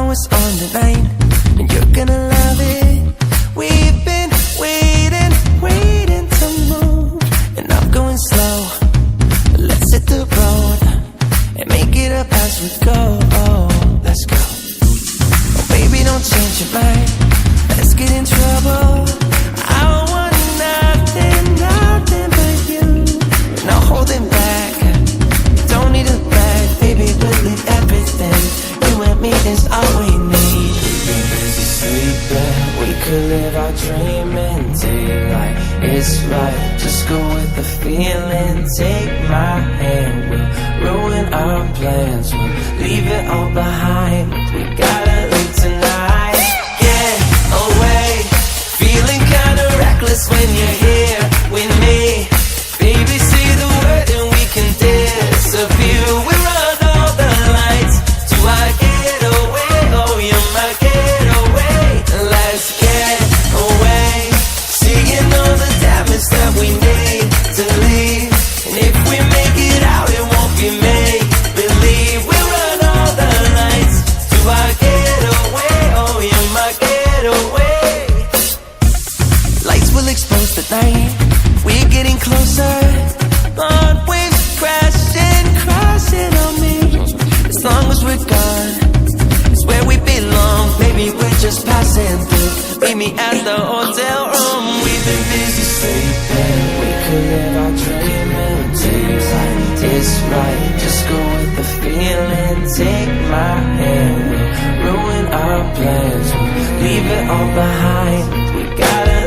know it's on tonight, and you're gonna love it. We've been waiting to move, and I'm going slow. Let's hit the road and make it up as we go. Let's go. Oh, baby, don't change your mind. Let's get in trouble. I want nothing but you. No holding back. Don't need a bag, baby. We'll leave everything. You and me is all we need. We've been busy sleeping. We could live our dream in daylight. It's right. Just go with the feeling. Take my hand. We'll ruin our plans. We'll leave it all behind. We gotta leave tonight. Get away. Feeling kinda reckless when you're here with me. Baby, say the word and we can disappear. We run all the lights to our getaway. Oh, you're my getaway. Let's get away. Seeing all the damage that we need to leave. And if we make it out, it won't be made believe. We run all the lights to our getaway. Oh, you're my getaway. Lights will expose the night. We're getting closer. On waves crashing on me. As long as we're gone, it's where we belong. Maybe we're just passing through. Meet me at the hotel room. We've been busy sleeping. We could live our dream in daylight. It's right. Just go with the feeling. Take my hand. We'll ruin our plans. We'll leave it all behind. We gotta